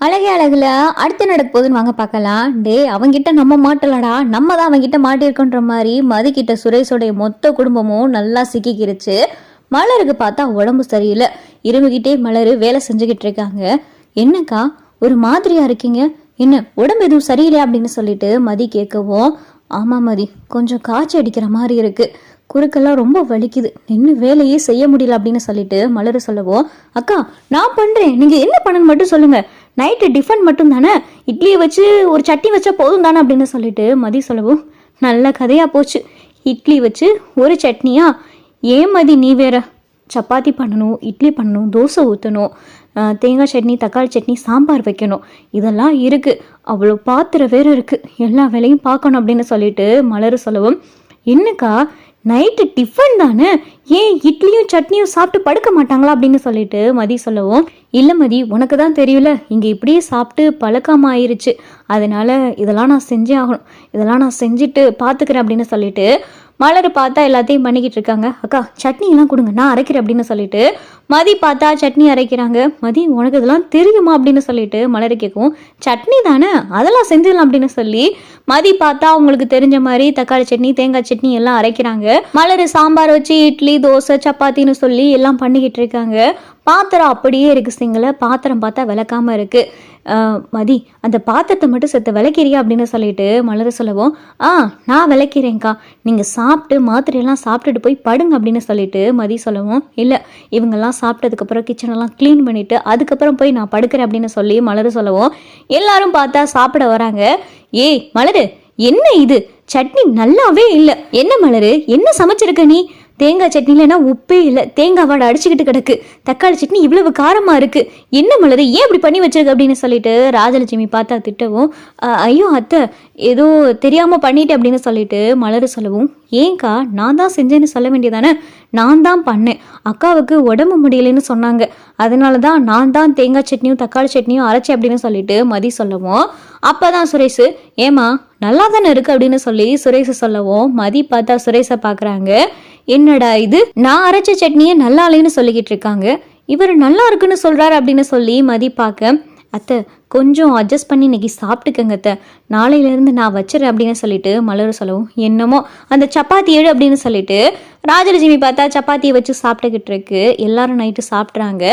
அழகே அழகுல அடுத்து நடக்க போகுதுன்னு வாங்க பார்க்கலாம். டே அவங்கிட்ட நம்ம மாட்டலடா, நம்ம தான் அவங்கிட்ட மாட்டிருக்கோன்ற மாதிரி மதி கிட்ட சுரேஷோடைய மொத்த குடும்பமும் நல்லா சிக்கிக்கிருச்சு. மலருக்கு பார்த்தா உடம்பு சரியில்லை, இருமுகிட்டே மலரு வேலை செஞ்சுக்கிட்டு இருக்காங்க. என்னக்கா ஒரு மாதிரியா இருக்கீங்க, என்ன உடம்பு எதுவும் சரியில்லை அப்படின்னு சொல்லிட்டு மதி கேட்கவும், ஆமா மதி கொஞ்சம் காய்ச்சி அடிக்கிற மாதிரி இருக்கு, குறுக்கெல்லாம் ரொம்ப வலிக்குது, நின்று வேலையே செய்ய முடியல அப்படின்னு சொல்லிட்டு மலரு சொல்லவும், அக்கா நான் பண்றேன், நீங்க என்ன பண்ணணும் மட்டும் சொல்லுங்க, நைட்டு டிஃபன் மட்டும் தானே, இட்லியை வச்சு ஒரு சட்னி வச்சா போதும் தானே அப்படின்னு சொல்லிட்டு மதி சொல்லவும், நல்ல கதையா போச்சு, இட்லி வச்சு ஒரு சட்னியா, ஏன் மதி நீ வேற, சப்பாத்தி பண்ணணும், இட்லி பண்ணணும், தோசை ஊற்றணும், தேங்காய் சட்னி, தக்காளி சட்னி, சாம்பார் வைக்கணும், இதெல்லாம் இருக்குது, அவ்வளோ பாத்திரம் வேறு இருக்குது, எல்லா வேலையும் பார்க்கணும் அப்படின்னு சொல்லிட்டு மலரு சொல்லவும், என்னக்கா நைட்டு டிஃபன் தானே, ஏன் இட்லியும் சட்னியும் சாப்பிட்டு படுக்க மாட்டாங்களா அப்படின்னு சொல்லிட்டு மதி சொல்லவும், இல்லை மதி உனக்கு தான் தெரியல, இங்கே இப்படியே சாப்பிட்டு பழக்கமாக ஆயிடுச்சு, அதனால இதெல்லாம் நான் செஞ்சே ஆகணும், இதெல்லாம் நான் செஞ்சுட்டு பார்த்துக்கிறேன் அப்படின்னு சொல்லிட்டு மலர் பார்த்தா எல்லாத்தையும் பண்ணிக்கிட்டு இருக்காங்க. அக்கா சட்னியெல்லாம் கொடுங்க நான் அரைக்கிறேன் அப்படின்னு சொல்லிட்டு மதி பார்த்தா சட்னி அரைக்கிறாங்க. மதி உனக்கு இதெல்லாம் தெரியுமா அப்படின்னு சொல்லிட்டு மலர் கேட்கும், சட்னி தானே அதெல்லாம் செஞ்சிடலாம் அப்படின்னு சொல்லி மதி பார்த்தா அவங்களுக்கு தெரிஞ்ச மாதிரி தக்காளி சட்னி, தேங்காய் சட்னி எல்லாம் அரைக்கிறாங்க. மலர் சாம்பார் வச்சு இட்லி, தோசை, சப்பாத்தின்னு சொல்லி எல்லாம் பண்ணிக்கிட்டு இருக்காங்க. பாத்திரம் அப்படியே இருக்கு சிங்கில், பாத்திரம் பார்த்தா விளக்காம இருக்கு. மதி அந்த பாத்திரத்தை மட்டும் செத்த விளக்கிறியா அப்படின்னு சொல்லிட்டு மலர் சொல்லவும், நான் விளக்கிறேன்க்கா, நீங்கள் சாப்பிட்டு மாத்திரையெல்லாம் சாப்பிட்டுட்டு போய் படுங்க அப்படின்னு சொல்லிட்டு மதி சொல்லவும், இல்லை இவங்கெல்லாம் சாப்பிட்டதுக்கப்புறம் கிச்சனெல்லாம் க்ளீன் பண்ணிவிட்டு அதுக்கப்புறம் போய் நான் படுக்கிறேன் அப்படின்னு சொல்லி மலர் சொல்லவும், எல்லாரும் பார்த்தா சாப்பிட வராங்க. ஏய் மலரு என்ன இது, சட்னி நல்லாவே இல்லை, என்ன மலரு என்ன சமைச்சிருக்க நீ, தேங்காய் சட்னிலன்னா உப்பே இல்லை, தேங்காய் வாடை அடிச்சுக்கிட்டு கிடக்கு, தக்காளி சட்னி இவ்வளவு காரமா இருக்கு, என்ன மலரு ஏன் இப்படி பண்ணி வச்சிருக்க அப்படின்னு சொல்லிட்டு ராஜலட்சுமி பார்த்தா திட்டவும், ஐயோ அத்தை ஏதோ தெரியாம பண்ணிட்டேன் அப்படின்னு சொல்லிட்டு மலரு சொல்லவும், ஏங்கா நான் தான் செஞ்சேன்னு சொல்ல வேண்டியதானே, நான் தான் பண்ணேன், அக்காவுக்கு உடம்பு முடியலைன்னு சொன்னாங்க, அதனால தான் நான் தான் தேங்காய் சட்னியும் தக்காளி சட்னியும் அரைச்சேன் அப்படின்னு சொல்லிட்டு மதி சொல்லவும், அப்பதான் சுரேஷ் ஏமா நல்லா தானே இருக்கு அப்படின்னு சொல்லி சுரேஷ் சொல்லவும், மதி பார்த்தா சுரேஷை பார்க்குறாங்க, என்னடா இது நான் அரைச்ச சட்னியே நல்லா இல்லைன்னு சொல்லிக்கிட்டு இருக்காங்க, இவர் நல்லா இருக்குன்னு சொல்றாரு அப்படின்னு சொல்லி மதி பார்க்க, அத்தை கொஞ்சம் அட்ஜஸ்ட் பண்ணி இன்னைக்கு சாப்பிட்டுக்கங்க அத்தை, நாளையிலேருந்து நான் வச்சிடறேன் அப்படின்னு சொல்லிட்டு மலர் சொல்லவும், என்னமோ அந்த சப்பாத்தி ஏழு அப்படின்னு சொல்லிட்டு ராஜலட்சுமி பார்த்தா சப்பாத்தியை வச்சு சாப்பிட்டுக்கிட்டு இருக்கு. எல்லாரும் நைட்டு சாப்பிட்றாங்க.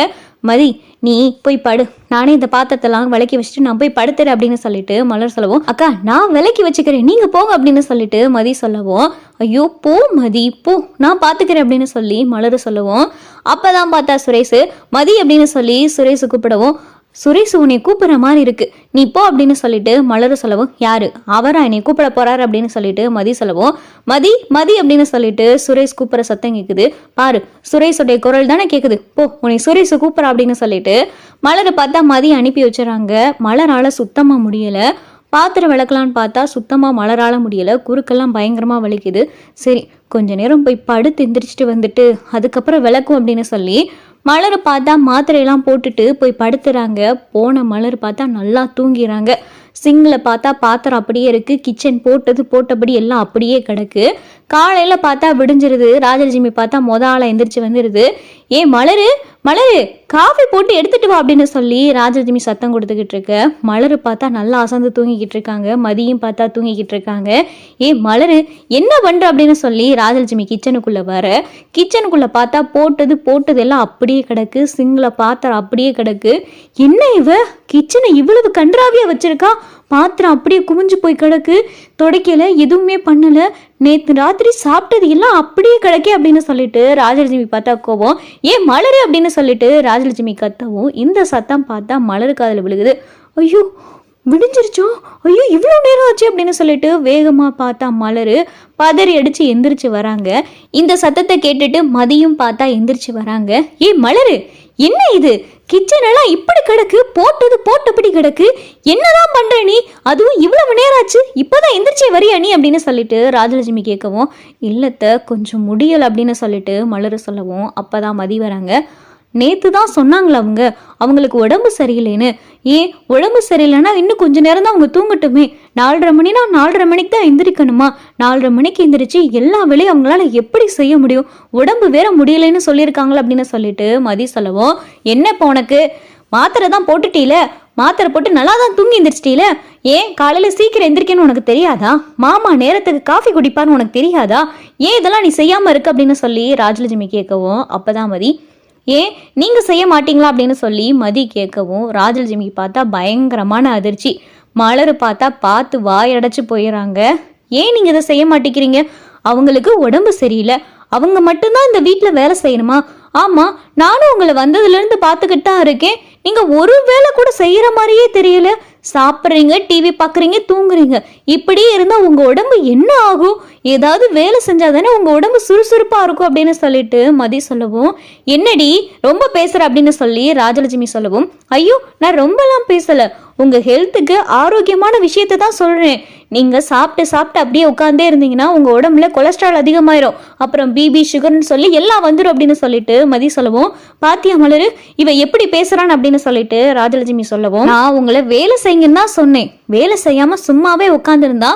மதி நீ போய் படு, நானே இந்த பாத்திரத்தெல்லாம் விளக்கி வச்சுட்டு நான் போய் படுத்துறேன் அப்படின்னு சொல்லிட்டு மலர் சொல்லவும், அக்கா நான் விளக்கி வச்சுக்கிறேன் நீங்க போங்க அப்படின்னு சொல்லிட்டு மதி சொல்லவும், ஐயோ போ மதி போ நான் பாத்துக்கிறேன் அப்படின்னு சொல்லி மலர் சொல்லவும், அப்பதான் பார்த்தா சுரேஷ் மதி அப்படின்னு சொல்லி சுரேஷ் கூப்பிடவும், சுரேஷ் உன்னை கூப்பிடுற மாதிரி இருக்கு நீ போ அப்படின்னு சொல்லிட்டு மலர் சொல்லவும், யாரு அவரா என்னை கூப்பிட போறாரு அப்படின்னு சொல்லிட்டு மதி சொல்லவும், மதி மதி அப்படின்னு சொல்லிட்டு சுரேஷ் கூப்பிடுற சத்தம் கேக்குது, பாரு சுரேஷோடைய குரல் தானே கேக்குது, போ உன்னை சுரேஷ் கூப்பிடுற அப்படின்னு சொல்லிட்டு மலரை பார்த்தா மதி அனுப்பி வச்சுறாங்க. மலரால சுத்தமா முடியல, பாத்திரம் விளக்கலான்னு பார்த்தா சுத்தமா மலரால முடியல, குறுக்கெல்லாம் பயங்கரமா வலிக்குது, சரி கொஞ்ச நேரம் போய் படுத்து எந்திரிச்சிட்டு வந்துட்டு அதுக்கப்புறம் விளக்கும் அப்படின்னு சொல்லி மலர் பார்த்தா மாத்திரையெல்லாம் போட்டுட்டு போய் படுத்துறாங்க. போன மலர் பார்த்தா நல்லா தூங்கிறாங்க. சிங்கில் பார்த்தா பாத்திரம் அப்படியே இருக்கு, கிச்சன் போட்டபடி எல்லாம் அப்படியே கிடக்கு. காலையில பார்த்தா விடிஞ்சிருது. ராஜலட்சுமி பார்த்தா ஆளை எந்திரிச்சு வந்துருது. மலரு மலரு காஃபி போட்டு எடுத்துட்டு வா அப்படின்னு சொல்லி ராஜலட்சுமி சத்தம் கொடுத்துக்கிட்டு இருக்க. மலரு பார்த்தா நல்லா அசந்து தூங்கிக்கிட்டு இருக்காங்க. மதியம் பார்த்தா தூங்கிக்கிட்டு இருக்காங்க. மலரு என்ன பண்ற அப்படின்னு சொல்லி ராஜலட்சுமி கிச்சனுக்குள்ள வர, கிச்சனுக்குள்ள பார்த்தா போட்டது எல்லாம் அப்படியே கிடக்கு. சிங்கில் பாத்திரம் அப்படியே கிடக்கு. என்ன இவ கிச்சனை இவ்வளவு கன்றாவியா வச்சிருக்கா, பாத்திரம் அப்படியே குமிஞ்சு போய் கிடக்கு, துடைக்கல எதுவுமே பண்ணல, நேற்று ராத்திரி சாப்பிட்டது எல்லாம் அப்படியே கிடக்கே அப்படின்னு சொல்லிட்டு ராஜலட்சுமி பார்த்தா கோவம், மலரு அப்படின்னு சொல்லிட்டு ராஜலட்சுமி கத்தவும், இந்த சத்தம் பார்த்தா மலருக்கு அதில் விழுகுது. ஐயோ விடிஞ்சிருச்சோ, ஐயோ இவ்வளோ நேரம் ஆச்சு அப்படின்னு சொல்லிட்டு வேகமாக பார்த்தா மலரு பதறி அடிச்சு எந்திரிச்சு வராங்க. இந்த சத்தத்தை கேட்டுட்டு மதியும் பார்த்தா எந்திரிச்சு வராங்க. மலரு என்ன இது, கிச்சன் எல்லாம் இப்படி கிடக்கு, போட்டபடி கிடக்கு, என்னதான் பண்ற நீ, அதுவும் இவ்வளவு நேரம் ஆச்சு, இப்பதான் எந்திரிச்சே வரியா நீ அப்படின்னு சொல்லிட்டு ராஜலட்சுமி கேட்கவும், இல்லத்த கொஞ்சம் முடியல அப்படின்னு சொல்லிட்டு மலரு சொல்லவும், அப்பதான் மதி வராங்க. நேத்து தான் சொன்னாங்களா அவங்களுக்கு உடம்பு சரியில்லைன்னு, உடம்பு சரியில்லைன்னா இன்னும் கொஞ்ச நேரம் தான் அவங்க தூங்கட்டுமே, 4:30 மணினா 4:30 மணிக்கு தான் எந்திரிக்கணுமா, 4:30 மணிக்கு எந்திரிச்சு எல்லா வேலையும் அவங்களால எப்படி செய்ய முடியும், உடம்பு வேற முடியலைன்னு சொல்லியிருக்காங்களா அப்படின்னு சொல்லிட்டு மதி சொல்லவும், என்ன இப்போ உனக்கு மாத்திரை தான் போட்டுட்டீல, மாத்திரை போட்டு நல்லா தான் தூங்கி எந்திரிச்சிட்டீல. ஏன் காலையில சீக்கிரம் எந்திரிக்கணும்னு உனக்கு தெரியாதா? மாமா நேரத்துக்கு காஃபி குடிப்பான்னு உனக்கு தெரியாதா? ஏன் இதெல்லாம் நீ செய்யாம இருக்க அப்படின்னு சொல்லி ராஜலட்சுமி கேட்கவும், அப்பதான் மதி ஏன் நீங்க செய்ய மாட்டீங்களா அப்படின்னு சொல்லி மதி கேட்கவும், ராஜலட்சுமிக்கு பார்த்தா பயங்கரமான அதிர்ச்சி. மலர் பார்த்தா பார்த்து வாயடைச்சு போயிடறாங்க. ஏன் நீங்க இதை செய்ய மாட்டேங்கிறீங்க? அவங்களுக்கு உடம்பு சரியில்லை, அவங்க மட்டும்தான் இந்த வீட்டுல வேலை செய்யணுமா? ஆமா, நானும் உங்களை வந்ததுல இருந்து பார்த்துக்கிட்டு தான் இருக்கேன். நீங்க ஒரு வேலை கூட செய்யற மாதிரியே தெரியல. சாப்பிட்றீங்க, டிவி பாக்குறீங்க, தூங்குறீங்க. இப்படியே இருந்தா உங்க உடம்பு என்ன ஆகும்? ஏதாவது வேலை செஞ்சாதானே உங்க உடம்பு சுறுசுறுப்பா இருக்கும் அப்படின்னு சொல்லிட்டு மதி சொல்லவும், என்னடி ரொம்ப பேசுற அப்படின்னு சொல்லி ராஜலட்சுமி சொல்லவும், ஐயோ நான் ரொம்பலாம் பேசல, உங்க ஹெல்த்துக்கு ஆரோக்கியமான விஷயத்தை தான் சொல்றேன். நீங்க சாப்பிட்டு அப்படியே உட்காந்தே இருந்தீங்கன்னா உங்க உடம்புல கொலஸ்ட்ரால் அதிகமாயிரும், அப்புறம் பிபி சுகர்னு சொல்லி எல்லாம் வந்துடும் அப்படின்னு சொல்லிட்டு மதி சொல்லவும், பாத்தியா மலரு இவ எப்படி பேசுறான்னு அப்படின்னு சொல்லிட்டு ராஜலட்சுமி சொல்லவும், நான் உங்களை வேலை செய்யுங்கன்னு தான் சொன்னேன். வேலை செய்யாம சும்மாவே உட்காந்துருந்தா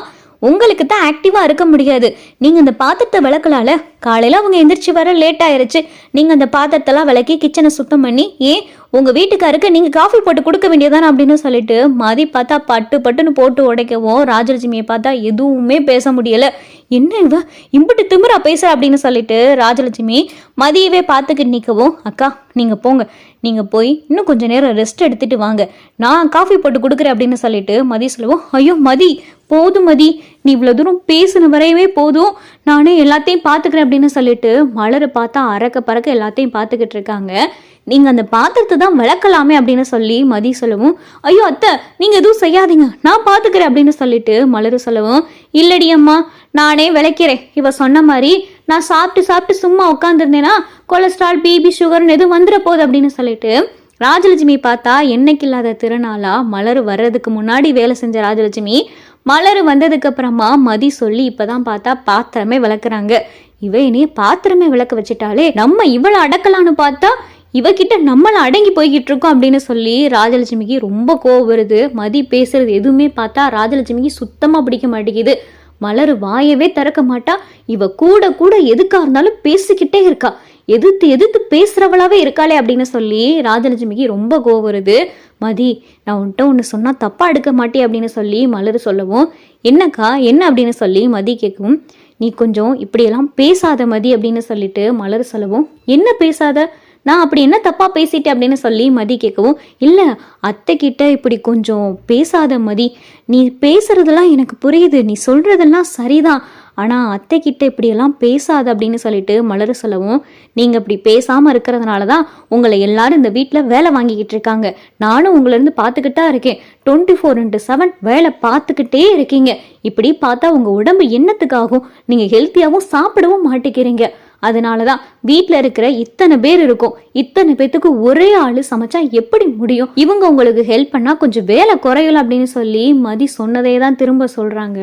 உங்களுக்கு தான் ஆக்டிவா இருக்க முடியாது. நீங்க அந்த பாத்திரத்தை விளக்கலால, காலையில அவங்க எந்திரிச்சு வர லேட் ஆயிருச்சு. நீங்க அந்த பாத்திரத்தெல்லாம் விளக்கி கிச்சனை சுத்தம் பண்ணி ஏன் உங்க வீட்டுக்காருக்கு நீங்க காஃபி போட்டு கொடுக்க வேண்டியதானே அப்படின்னு சொல்லிட்டு மதி பார்த்தா பட்டுன்னு போட்டு உடைக்கவும், ராஜலட்சுமியை பார்த்தா எதுவுமே பேச முடியல. என்ன இவ இம்பிட்டு திமிரா பேச அப்படின்னு சொல்லிட்டு ராஜலட்சுமி மதியவே பார்த்துக்கிட்டு நிற்கவும், அக்கா நீங்க போங்க, நீங்க போய் இன்னும் கொஞ்ச நேரம் ரெஸ்ட் எடுத்துட்டு வாங்க, நான் காஃபி போட்டு கொடுக்குறேன் அப்படின்னு சொல்லிட்டு மதி சொல்லுவோம். ஐயோ மதி போதும் மதி, நீ இவ்வளவு தூரம் பேசுன வரையவே போதும், நானே எல்லாத்தையும் பார்த்துக்கிறேன் அப்படின்னு சொல்லிட்டு மலரை பார்த்தா அறக்க பறக்க எல்லாத்தையும் பார்த்துக்கிட்டு இருக்காங்க. நீங்க அந்த பாத்திரத்தை தான் விளக்கலாமே அப்படின்னு சொல்லி மதி சொல்லவும், ஐயோ அத்தை நீங்க எதுவும் செய்யாதீங்க, நான் பாத்துக்கிறேன் அப்படின்னு சொல்லிட்டு மலரு சொல்லவும், இல்லடி அம்மா நானே விளக்கிறேன். இவ சொன்ன மாதிரி நான் சாப்பிட்டு சும்மா உட்காந்துருந்தேன்னா கொலஸ்ட்ரால் பிபி சுகர்னு எதுவும் வந்துட போகுது அப்படின்னு சொல்லிட்டு ராஜலட்சுமி பார்த்தா என்னைக்கு இல்லாத திருநாளா மலர் வர்றதுக்கு முன்னாடி வேலை செஞ்ச ராஜலட்சுமி மலர் வந்ததுக்கு அப்புறமா மதி சொல்லி இப்பதான் பார்த்தா பாத்திரமே விளக்குறாங்க. இவ இனியே பாத்திரமே விளக்க வச்சுட்டாலே நம்ம இவளை அடக்கலான்னு பார்த்தா இவகிட்ட நம்மள அடங்கி போய்கிட்டு இருக்கோம் அப்படின்னு சொல்லி ராஜலட்சுமிக்கு ரொம்ப கோவம் வருது. மதி பேசுறது எதுவுமே பார்த்தா ராஜலட்சுமிக்கு சுத்தமா பிடிக்க மாட்டேங்குது. மலர் வாயவே திறக்க மாட்டா, இவ கூட எதுக்கா இருந்தாலும் பேசிக்கிட்டே இருக்கா, எதிர்த்து பேசுறவளாவே இருக்காளே அப்படின்னு சொல்லி ராஜலட்சுமிக்கு ரொம்ப கோவம் வருது. மதி நான் உன்கிட்ட ஒன்று சொன்னா தப்பா எடுக்க மாட்டே அப்படின்னு சொல்லி மலர் சொல்லவும், என்னக்கா என்ன அப்படின்னு சொல்லி மதி கேட்கவும், நீ கொஞ்சம் இப்படியெல்லாம் பேசாத மதி அப்படின்னு சொல்லிட்டு மலர் சொல்லவும், என்ன பேசாத, நான் அப்படி என்ன தப்பா பேசிட்டேன் அப்படின்னு சொல்லி மதி கேட்கவும், இல்லை அத்தை கிட்ட இப்படி கொஞ்சம் பேசாத மதி, நீ பேசுறதெல்லாம் எனக்கு புரியுது, நீ சொல்றதெல்லாம் சரிதான், ஆனா அத்தை கிட்ட இப்படியெல்லாம் பேசாத அப்படின்னு சொல்லிட்டு மலர் சொல்லவும், நீங்க இப்படி பேசாம இருக்கிறதுனாலதான் உங்களை எல்லாரும் இந்த வீட்டுல வேலை வாங்கிக்கிட்டு இருக்காங்க. நானும் உங்களை இருந்து பாத்துக்கிட்டா இருக்கேன். 24/7 வேலை பார்த்துக்கிட்டே இருக்கீங்க. இப்படி பார்த்தா உங்க உடம்பு என்னத்துக்காகும்? நீங்க ஹெல்த்தியாவும் சாப்பிடவும் மாட்டேங்கிறீங்க. அதனாலதான் வீட்டுல இருக்கிற இத்தனை பேர் இருக்கும், இத்தனை பேத்துக்கு ஒரே ஆளு சமைச்சா எப்படி முடியும்? இவங்க உங்களுக்கு ஹெல்ப் பண்ணா கொஞ்சம் வேலை குறையல அப்படின்னு சொல்லி மதி சொன்னதே தான் திரும்ப சொல்றாங்க.